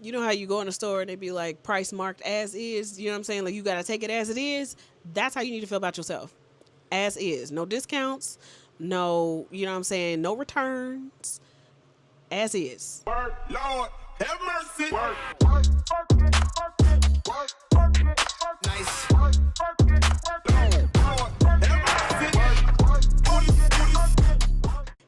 you know how you go in the store and they be like price marked as is, you know what I'm saying? Like you gotta take it as it is. That's how you need to feel about yourself. As is. No discounts, no, you know what I'm saying, no returns. As is. Work, Lord, have mercy. Work, nice. Lord, have mercy.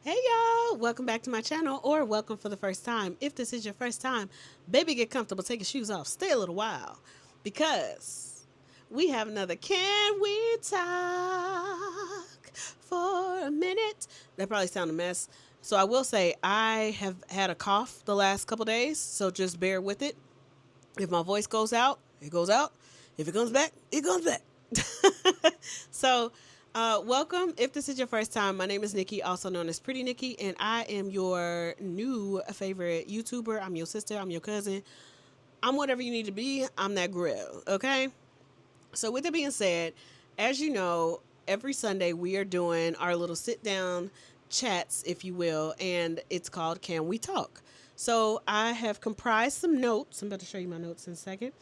Hey y'all, welcome back to my channel or welcome for the first time. If this is your first time, baby get comfortable, take your shoes off, stay a little while because we have another Can We Talk for a Minute? That probably sounded a mess. So I will say I have had a cough the last couple days, so just bear with it. If my voice goes out, it goes out. If it comes back, it comes back. So, welcome. If this is your first time, my name is Nikki, also known as Pretty Nikki, and I am your new favorite YouTuber. I'm your sister. I'm your cousin. I'm whatever you need to be. I'm that grill. Okay. So, with that being said, as you know, every Sunday we are doing our little sit down chats, if you will, and it's called Can We Talk? So, I have comprised some notes. I'm about to show you my notes in a second,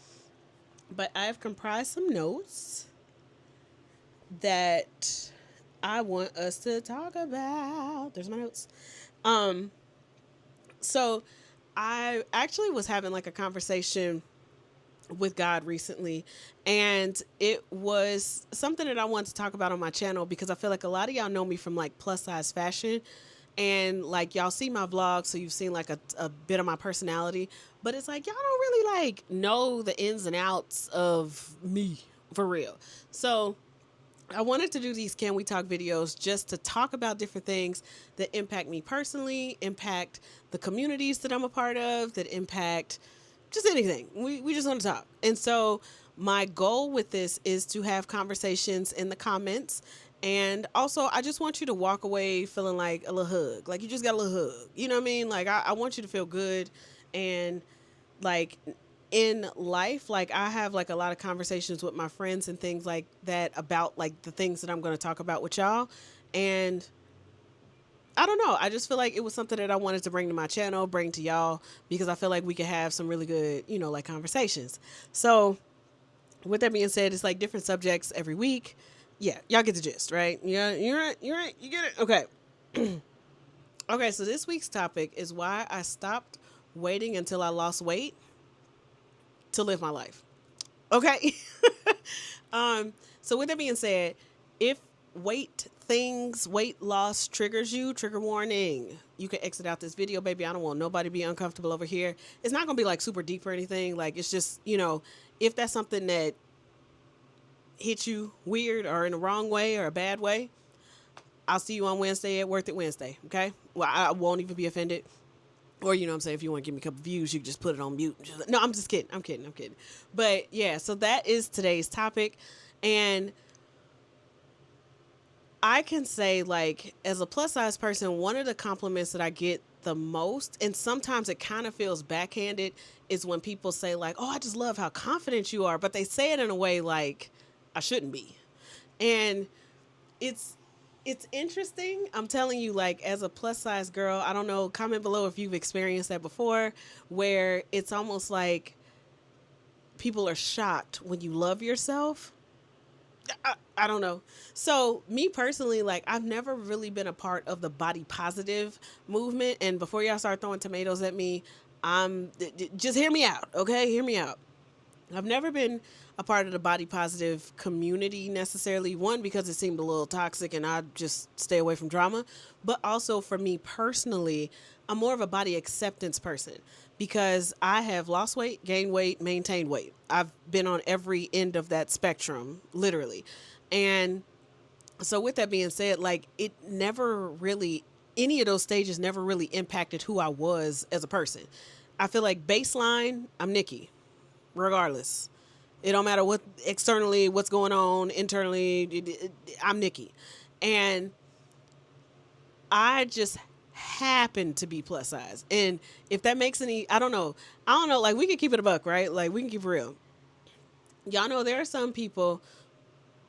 but I have comprised some notes that I want us to talk about. There's my notes. Um, so I actually was having like a conversation with God recently, and it was something that I wanted to talk about on my channel because I feel like a lot of y'all know me from like plus size fashion, and like y'all see my vlogs, so you've seen like a bit of my personality, but it's like y'all don't really like know the ins and outs of me for real. So I wanted to do these Can We Talk videos just to talk about different things that impact me personally, impact the communities that I'm a part of, that impact just anything. We just want to talk. And so my goal with this is to have conversations in the comments. And also, I just want you to walk away feeling like a little hug. Like you just got a little hug. You know what I mean? Like I want you to feel good and like in life, like I have like a lot of conversations with my friends and things like that about like the things that I'm going to talk about with y'all. And I don't know, I just feel like it was something that I wanted to bring to my channel, bring to y'all, because I feel like we could have some really good, you know, like conversations. So with that being said, it's like different subjects every week. Yeah, y'all get the gist, right? Yeah, you're right, you get it. Okay. Okay, so this week's topic is why I stopped waiting until I lost weight to live my life. Okay. So with that being said, if weight loss triggers you, trigger warning. You can exit out this video, baby. I don't want nobody to be uncomfortable over here. It's not gonna be like super deep or anything. Like it's just, you know, if that's something that hit you weird or in the wrong way or a bad way, I'll see you on Wednesday at Worth It Wednesday. Okay. Well, I won't even be offended. Or, you know what I'm saying, if you want to give me a couple views, you can just put it on mute. No, I'm just kidding. I'm kidding. I'm kidding. But yeah, so that is today's topic. And I can say, like, as a plus size person, one of the compliments that I get the most, and sometimes it kind of feels backhanded, is when people say, like, oh, I just love how confident you are. But they say it in a way like I shouldn't be. And it's it's interesting. I'm telling you, like, as a plus size girl, I don't know, comment below if you've experienced that before, where it's almost like people are shocked when you love yourself. I don't know. So me personally, like I've never really been a part of the body positive movement. And before y'all start throwing tomatoes at me, just hear me out, okay? Hear me out. I've never been a part of the body positive community necessarily. One, because it seemed a little toxic and I just stay away from drama. But also for me personally, I'm more of a body acceptance person because I have lost weight, gained weight, maintained weight. I've been on every end of that spectrum, literally. And so with that being said, like it never really, any of those stages never really impacted who I was as a person. I feel like baseline, I'm Nikki regardless. It don't matter what externally, what's going on internally. I'm Nikki, and I just happen to be plus size. And if that makes any, I don't know. Like we can keep it a buck, right? Like we can keep it real. Y'all know there are some people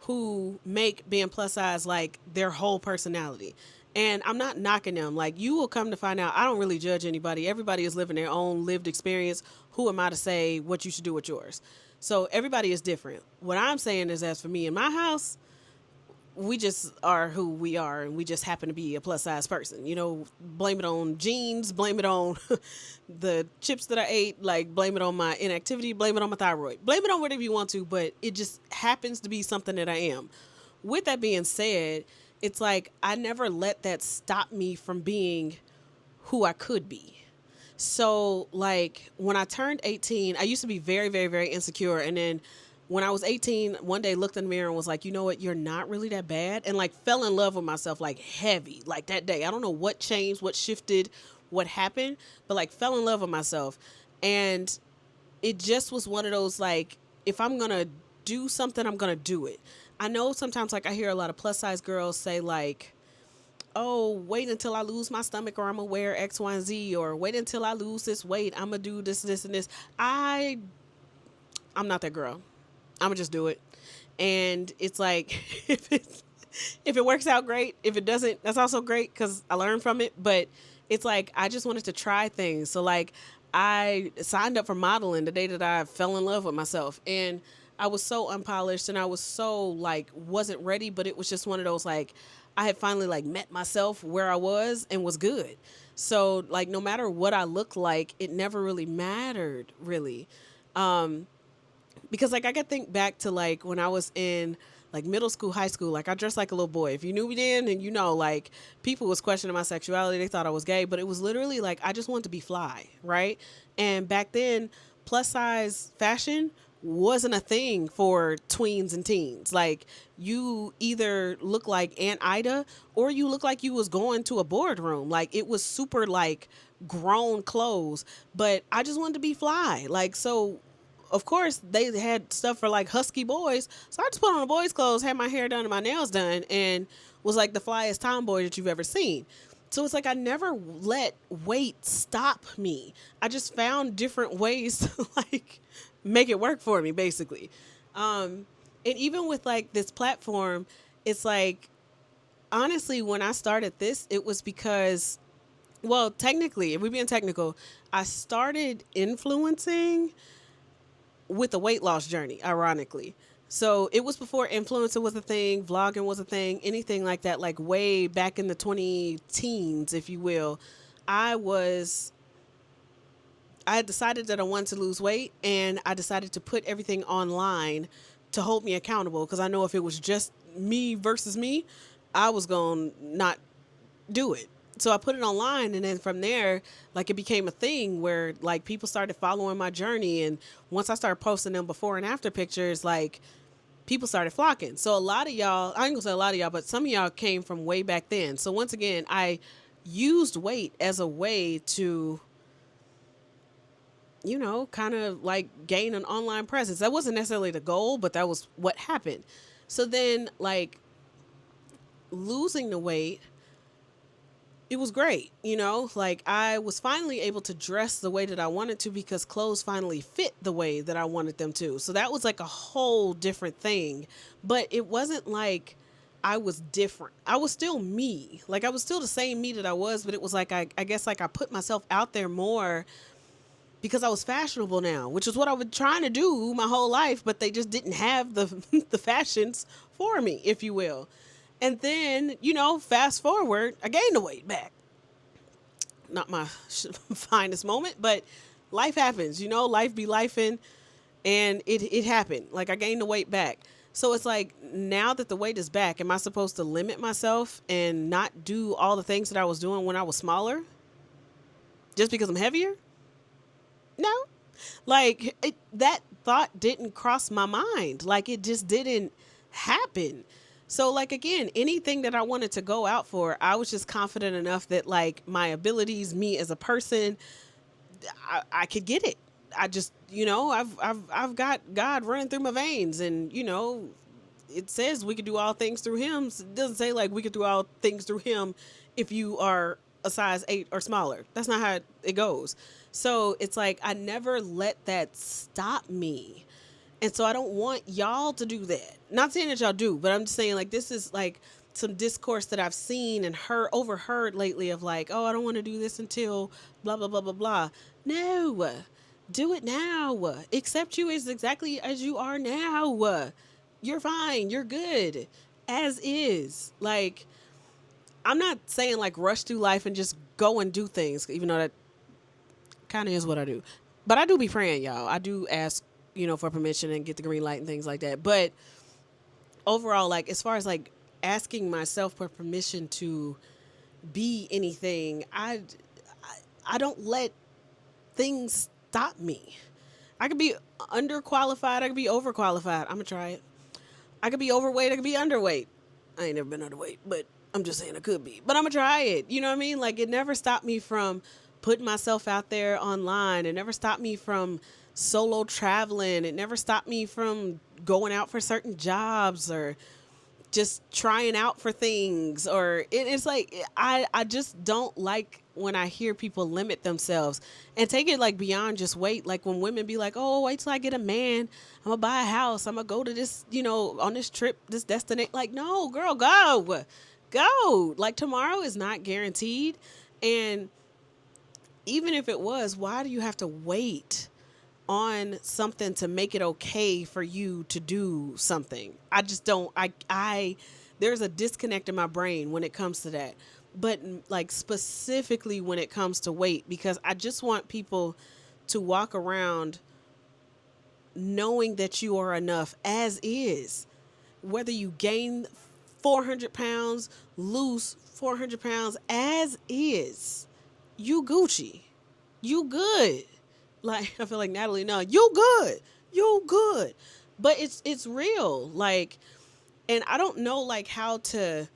who make being plus size like their whole personality. And I'm not knocking them. Like, you will come to find out, I don't really judge anybody. Everybody is living their own lived experience. Who am I to say what you should do with yours? So everybody is different. What I'm saying is, as for me in my house, we just are who we are, and we just happen to be a plus size person. You know, blame it on genes, blame it on the chips that I ate, like blame it on my inactivity, blame it on my thyroid, blame it on whatever you want to, but it just happens to be something that I am. With that being said, it's like I never let that stop me from being who I could be. So, like, when I turned 18, I used to be very, very, very insecure. And then when I was 18, one day looked in the mirror and was like, you know what? You're not really that bad. And, like, fell in love with myself, like, heavy, like that day. I don't know what changed, what shifted, what happened, but, like, fell in love with myself. And it just was one of those, like, if I'm going to do something, I'm going to do it. I know sometimes, like, I hear a lot of plus size girls say, like, oh, wait until I lose my stomach or I'm gonna wear X, Y, and Z, or wait until I lose this weight, I'm gonna do this, this, and this. I'm not that girl. I'm gonna just do it. And it's like, if it works out, great. If it doesn't, that's also great because I learned from it. But it's like, I just wanted to try things. So, like, I signed up for modeling the day that I fell in love with myself. And I was so unpolished and I was so, like, wasn't ready. But it was just one of those, like, I had finally, like, met myself where I was and was good. So, like, no matter what I looked like, it never really mattered, really. Because, like, I could think back to, like, when I was in, like, middle school, high school, like, I dressed like a little boy. If you knew me then, and you know, like, people was questioning my sexuality, they thought I was gay, but it was literally like I just wanted to be fly, right? And back then, plus size fashion wasn't a thing for tweens and teens. Like, you either look like Aunt Ida or you look like you was going to a boardroom. Like, it was super, like, grown clothes, but I just wanted to be fly. Like, so of course they had stuff for, like, husky boys, so I just put on the boys clothes, had my hair done and my nails done, and was like the flyest tomboy that you've ever seen. So it's like I never let weight stop me. I just found different ways to, like, make it work for me, basically. And even with, like, this platform, it's like, honestly, when I started this, it was because, well, technically, if we're being technical, I started influencing with a weight loss journey, ironically. So it was before influencer was a thing, vlogging was a thing, anything like that, like way back in the 20 teens, if you will. I was, I had decided that I wanted to lose weight, and I decided to put everything online to hold me accountable, because I know if it was just me versus me, I was going to not do it. So I put it online, and then from there, like, it became a thing where, like, people started following my journey, and once I started posting them before and after pictures, like, people started flocking. So a lot of y'all, I ain't gonna say a lot of y'all, but some of y'all came from way back then. So once again, I used weight as a way to, you know, kind of, like, gain an online presence. That wasn't necessarily the goal, but that was what happened. So then, like, losing the weight, it was great, you know, like, I was finally able to dress the way that I wanted to because clothes finally fit the way that I wanted them to. So that was like a whole different thing, but it wasn't like I was different. I was still me. Like, I was still the same me that I was, but it was like, I guess, like, I put myself out there more because I was fashionable now, which is what I was trying to do my whole life, but they just didn't have the the fashions for me, if you will. And then, you know, fast forward, I gained the weight back. Not my finest moment, but life happens, you know, life be lifing, and it happened. Like, I gained the weight back. So it's like, now that the weight is back, am I supposed to limit myself and not do all the things that I was doing when I was smaller just because I'm heavier? No. Like, that thought didn't cross my mind. Like, it just didn't happen. So, like, again, anything that I wanted to go out for, I was just confident enough that, like, my abilities, me as a person, I could get it. I just, you know, I've got God running through my veins, and, you know, it says we could do all things through him. It doesn't say, like, we could do all things through him if you are a size 8 or smaller. That's not how it goes. So it's like, I never let that stop me. And so I don't want y'all to do that. Not saying that y'all do, but I'm just saying, like, this is, like, some discourse that I've seen and overheard lately of like, oh, I don't want to do this until blah blah blah blah blah. No, do it now. Accept you as exactly as you are now. You're fine. You're good as is. Like, I'm not saying like rush through life and just go and do things, even though that kind of is what I do. But I do be praying, y'all. I do ask, for permission and get the green light and things like that. But overall, like as far as like asking myself for permission to be anything, I don't let things stop me. I could be underqualified. I could be overqualified. I'm gonna try it. I could be overweight. I could be underweight. I ain't never been underweight, but I'm just saying I could be. But I'm gonna try it. You know what I mean? Like it never stopped me from putting myself out there online. It never stopped me from solo traveling. It never stopped me from going out for certain jobs or just trying out for things. Or it's like I just don't like when I hear people limit themselves and take it like beyond just weight. Like when women be like, oh, wait till I get a man, I'm gonna buy a house, I'm gonna go to this, on this trip, this destination. Like, no, girl, go. Like tomorrow is not guaranteed. And even if it was, why do you have to wait on something to make it okay for you to do something? I just don't. I there's a disconnect in my brain when it comes to that. But like specifically when it comes to weight, because I just want people to walk around knowing that you are enough as is. Whether you gain 400 pounds, lose 400 pounds, as is, you Gucci. You good. Like, I feel like Natalie, no, you good. You good. But it's real. Like, and I don't know like how to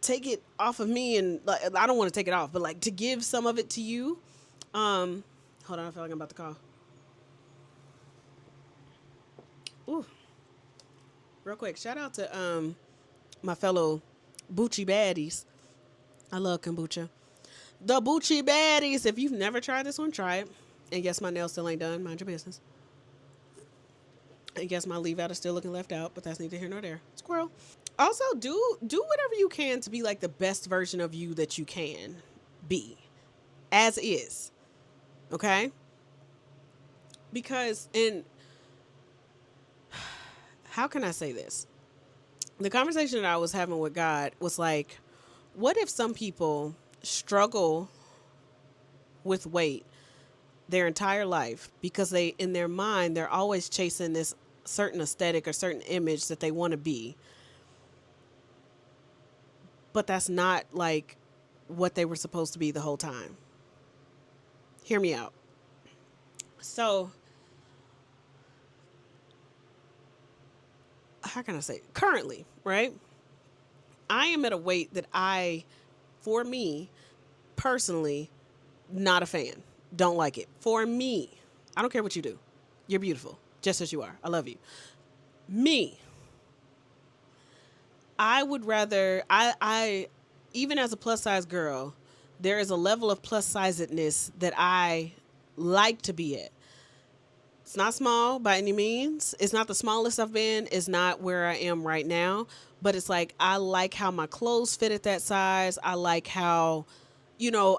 take it off of me, and like I don't want to take it off, but like to give some of it to you. Hold on, I feel like I'm about to call. Ooh. Real quick, shout out to my fellow Bucci baddies. I love kombucha. The Bucci baddies. If you've never tried this one, try it. And yes, my nails still ain't done. Mind your business. And yes, my leave out is still looking left out, but that's neither here nor there. Squirrel. Also, do whatever you can to be like the best version of you that you can be, as is. Okay? Because how can I say this? The conversation that I was having with God was like, what if some people struggle with weight their entire life because they, in their mind, they're always chasing this certain aesthetic or certain image that they want to be, but that's not like what they were supposed to be the whole time. Hear me out. So, how can I say? Currently, right? I am at a weight that for me, personally, not a fan. Don't like it. For me, I don't care what you do. You're beautiful, just as you are. I love you. Me, I would rather, even as a plus size girl, there is a level of plus sizedness that I like to be at. It's not small by any means. It's not the smallest I've been. It's not where I am right now. But it's like, I like how my clothes fit at that size. I like how,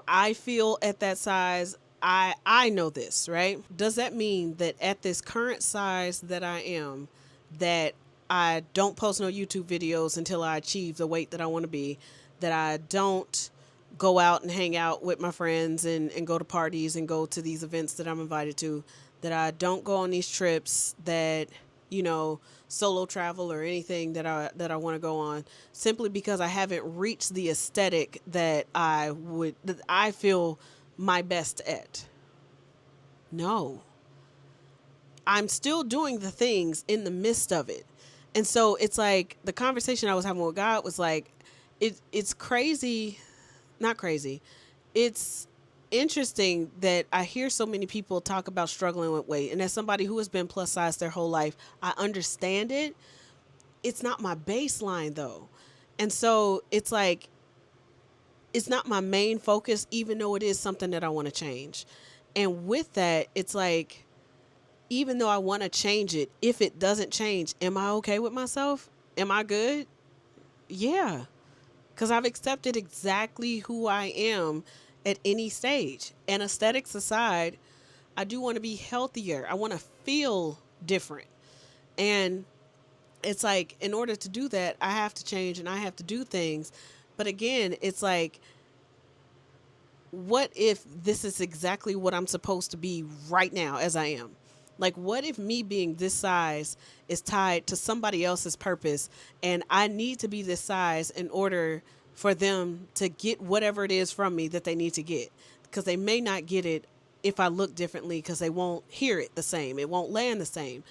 I feel at that size. I know this, right? Does that mean that at this current size that I am, that I don't post no YouTube videos until I achieve the weight that I want to be, that I don't go out and hang out with my friends and go to parties and go to these events that I'm invited to, that I don't go on these trips, that, solo travel or anything that I want to go on, simply because I haven't reached the aesthetic that I feel my best at? No. I'm still doing the things in the midst of it. And so it's like the conversation I was having with God was like, it's crazy, not crazy. It's interesting that I hear so many people talk about struggling with weight. And as somebody who has been plus size their whole life, I understand it. It's not my baseline though. And so it's like, it's not my main focus, even though it is something that I want to change. And with that, it's like, even though I want to change it, if it doesn't change, am I okay with myself? Am I good? Yeah. because I've accepted exactly who I am at any stage. And aesthetics aside, I do want to be healthier. I want to feel different. And it's like, in order to do that, I have to change and I have to do things. But again, it's like, what if this is exactly what I'm supposed to be right now as I am? Like, what if me being this size is tied to somebody else's purpose and I need to be this size in order for them to get whatever it is from me that they need to get? Because they may not get it if I look differently, because they won't hear it the same. It won't land the same.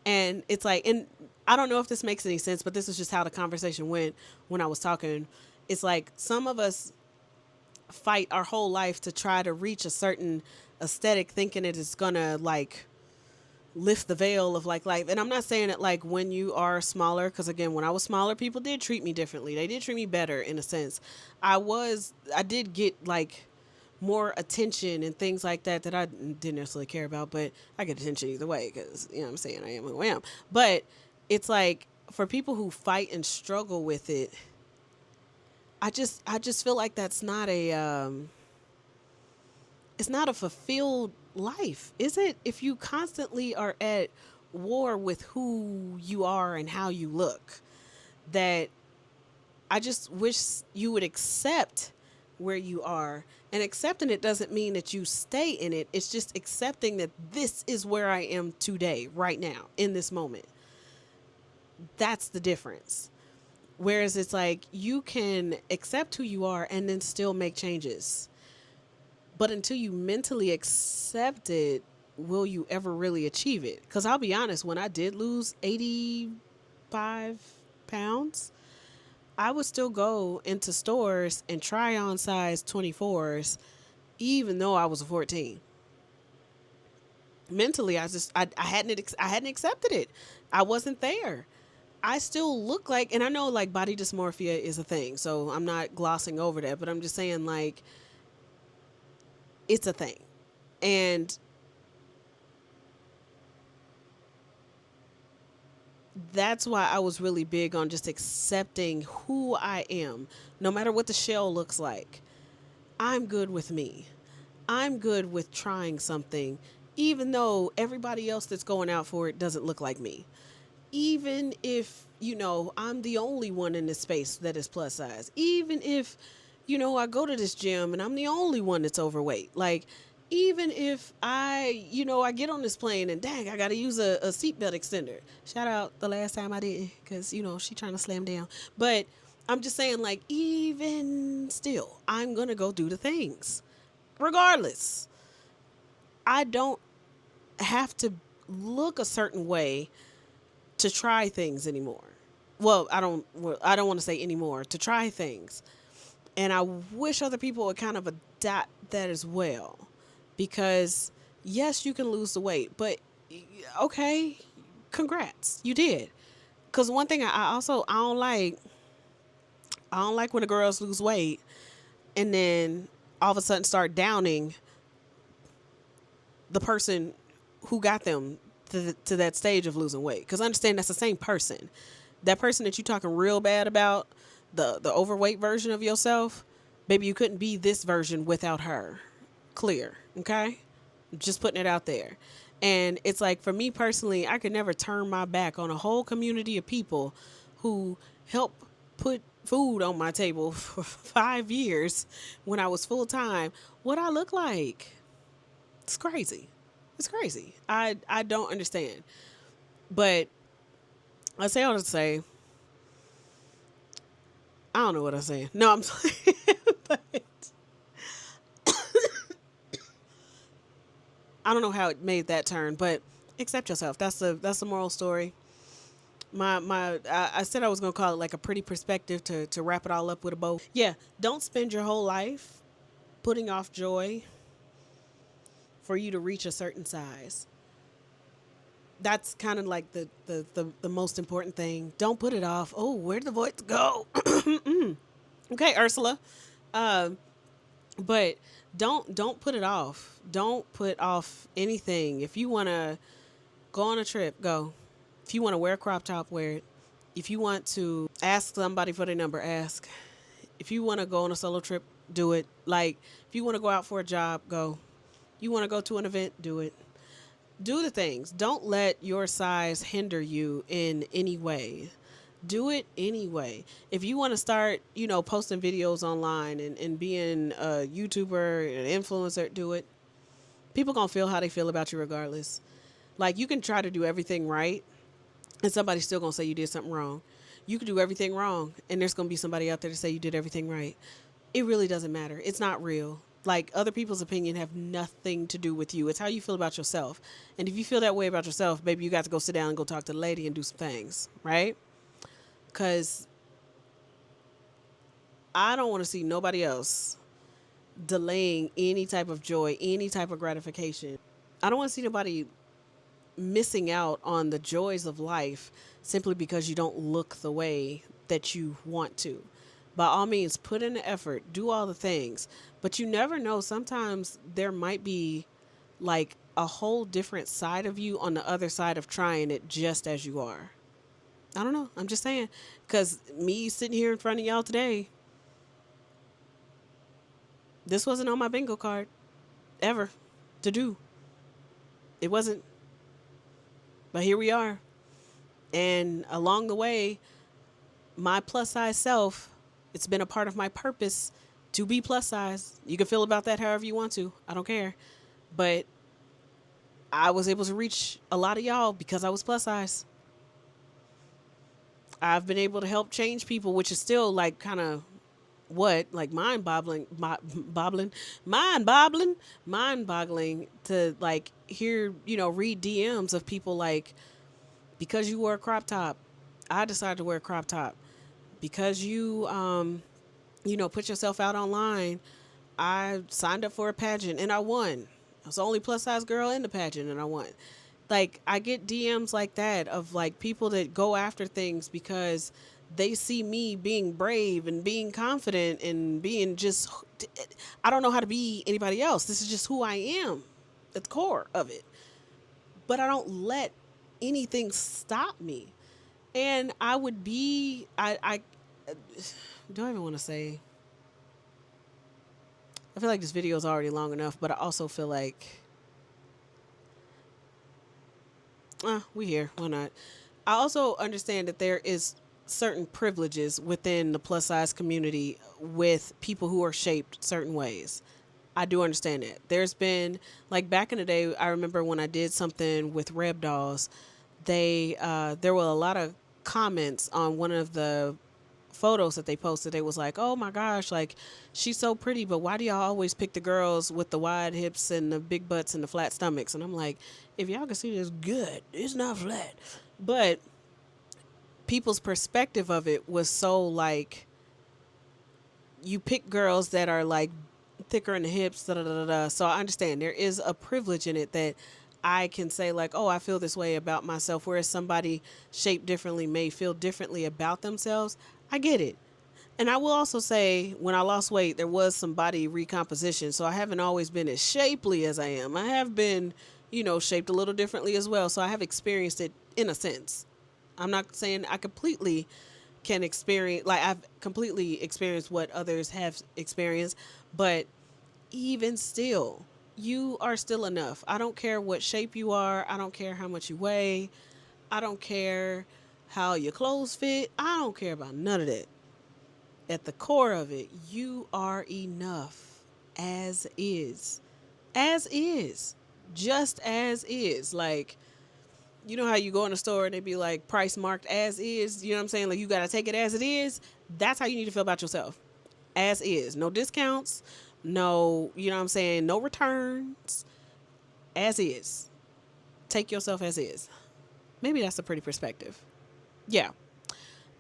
And it's like, and I don't know if this makes any sense, but this is just how the conversation went when I was talking. It's like, some of us fight our whole life to try to reach a certain aesthetic, thinking it is gonna like lift the veil of like life. And I'm not saying it like when you are smaller, because again, when I was smaller, people did treat me differently. They did treat me better in a sense. I did get like more attention and things like that that I didn't necessarily care about, but I get attention either way, because you know what I'm saying, I am who I am. But it's like, for people who fight and struggle with it, I just feel like that's not a it's not a fulfilled life, is it? If you constantly are at war with who you are and how you look, that I just wish you would accept where you are. And accepting it doesn't mean that you stay in it. It's just accepting that this is where I am today, right now, in this moment. That's the difference. Whereas it's like, you can accept who you are and then still make changes. But until you mentally accept it, will you ever really achieve it? Because I'll be honest, when I did lose 85 pounds, I would still go into stores and try on size 24s, even though I was a 14. Mentally, I hadn't accepted it. I wasn't there. I still look like, and I know like body dysmorphia is a thing, so I'm not glossing over that, but I'm just saying like, it's a thing. And that's why I was really big on just accepting who I am, no matter what the shell looks like. I'm good with me. I'm good with trying something, even though everybody else that's going out for it doesn't look like me. Even if, I'm the only one in this space that is plus size. Even if, I go to this gym and I'm the only one that's overweight. Like, even if I get on this plane and dang, I got to use a seatbelt extender. Shout out the last time I did, because, she trying to slam down. But I'm just saying, like, even still, I'm going to go do the things. Regardless, I don't have to look a certain way to try things anymore. Well, I don't want to say anymore, to try things. And I wish other people would kind of adapt that as well. Because yes, you can lose the weight, but okay, congrats, you did. Because one thing I don't like when the girls lose weight and then all of a sudden start downing the person who got them to that stage of losing weight. Because I understand that's the same person. That person that you talking real bad about, the overweight version of yourself, baby, you couldn't be this version without her. Clear, okay? Just putting it out there. And it's like, for me personally, I could never turn my back on a whole community of people who help put food on my table for 5 years when I was full time. What I look like, it's crazy. It's crazy. I don't understand. But I say all to say, I don't know what I'm saying. No, I'm saying, but I don't know how it made that turn. But accept yourself. That's the moral story. I said I was gonna call it like a pretty perspective to wrap it all up with a bow. Yeah, don't spend your whole life putting off joy for you to reach a certain size. That's kind of like the most important thing. Don't put it off. Oh, where'd the voice go? Okay, Ursula. Uh, but don't put it off. Don't put off anything. If you want to go on a trip, go. If you want to wear a crop top, wear it. If you want to ask somebody for their number, ask. If you want to go on a solo trip, do it. Like, if you want to go out for a job, go. You want to go to an event, do it. Do the things. Don't let your size hinder you in any way. Do it anyway. If you want to start, posting videos online and being a YouTuber, an influencer, do it. People gonna feel how they feel about you regardless. Like, you can try to do everything right and somebody's still gonna say you did something wrong. You can do everything wrong and there's gonna be somebody out there to say you did everything right. It really doesn't matter. It's not real. Like, other people's opinion have nothing to do with you. It's how you feel about yourself. And if you feel that way about yourself, baby, you got to go sit down and go talk to the lady and do some things, right? Because I don't want to see nobody else delaying any type of joy, any type of gratification. I don't want to see nobody missing out on the joys of life simply because you don't look the way that you want to. By all means, put in the effort, do all the things, but you never know. Sometimes there might be like a whole different side of you on the other side of trying it just as you are. I don't know. I'm just saying, because me sitting here in front of y'all today, this wasn't on my bingo card ever to do. It wasn't. But here we are. And along the way, my plus size self, it's been a part of my purpose to be plus size. You can feel about that however you want to. I don't care. But I was able to reach a lot of y'all because I was plus size. I've been able to help change people, which is still like kind of like mind boggling to like hear, read DMs of people like, because you wear a crop top, I decided to wear a crop top. Because you, put yourself out online, I signed up for a pageant and I won. I was the only plus size girl in the pageant and I won. Like, I get DMs like that of like people that go after things because they see me being brave and being confident and being just, I don't know how to be anybody else. This is just who I am at the core of it. But I don't let anything stop me. And I would be, I do I even want to say, I feel like this video is already long enough, but I also feel like, we here, why not? I also understand that there is certain privileges within the plus size community with people who are shaped certain ways. I do understand that. There's been, like, back in the day, I remember when I did something with Reb Dolls, there were a lot of comments on one of the photos that they posted. They was like, oh my gosh, like, she's so pretty, but why do y'all always pick the girls with the wide hips and the big butts and the flat stomachs? And I'm like, if y'all can see this, good, it's not flat. But people's perspective of it was so like, you pick girls that are like thicker in the hips, da da da da. So I understand there is a privilege in it that I can say like, oh, I feel this way about myself, whereas somebody shaped differently may feel differently about themselves. I get it. And I will also say, when I lost weight, there was some body recomposition. So I haven't always been as shapely as I am. I have been, shaped a little differently as well. So I have experienced it in a sense. I'm not saying I completely can experience, like, I've completely experienced what others have experienced, but even still, you are still enough. I don't care what shape you are. I don't care how much you weigh. I don't care how your clothes fit. I don't care about none of that. At the core of it, you are enough as is. As is. Just as is. Like, you know how you go in a store and they be like, price marked as is? You know what I'm saying? Like, you got to take it as it is. That's how you need to feel about yourself. As is. No discounts. No, you know what I'm saying? No returns. As is. Take yourself as is. Maybe that's a pretty perspective. Yeah.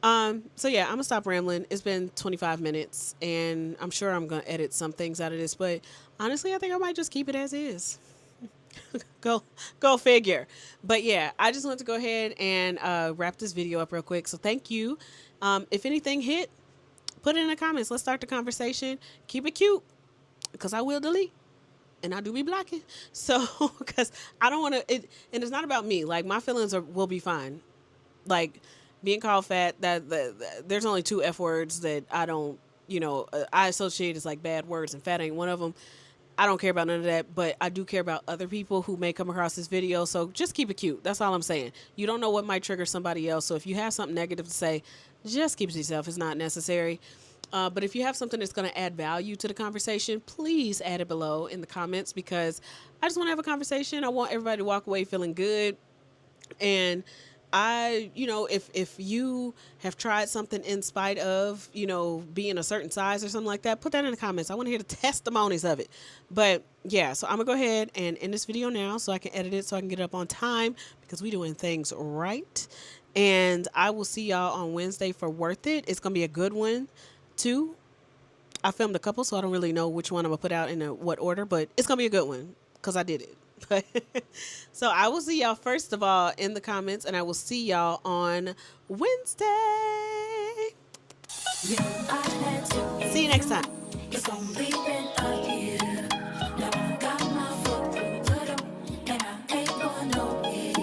So yeah, I'm gonna stop rambling. It's been 25 minutes and I'm sure I'm gonna edit some things out of this, but honestly, I think I might just keep it as is. Go figure. But yeah, I just wanted to go ahead and wrap this video up real quick. So thank you. If anything hit, put it in the comments. Let's start the conversation. Keep it cute, because I will delete. And I do be blocking. So, because I don't want to, and it's not about me. Like, my feelings will be fine. Like, being called fat, that there's only 2 F words that I don't I associate as like bad words, and fat ain't one of them. I don't care about none of that, but I do care about other people who may come across this video. So just keep it cute. That's all I'm saying. You don't know what might trigger somebody else. So if you have something negative to say, just keep it to yourself. It's not necessary. But if you have something that's going to add value to the conversation, please add it below in the comments, because I just want to have a conversation. I want everybody to walk away feeling good. And if you have tried something in spite of, being a certain size or something like that, put that in the comments. I want to hear the testimonies of it. But yeah, so I'm gonna go ahead and end this video now so I can edit it so I can get it up on time, because we doing things right. And I will see y'all on Wednesday for Worth It. It's gonna be a good one too. I filmed a couple, so I don't really know which one I'm gonna put out in what order, but it's gonna be a good one because I did it. So I will see y'all first of all in the comments, and I will see y'all on Wednesday. See you next time.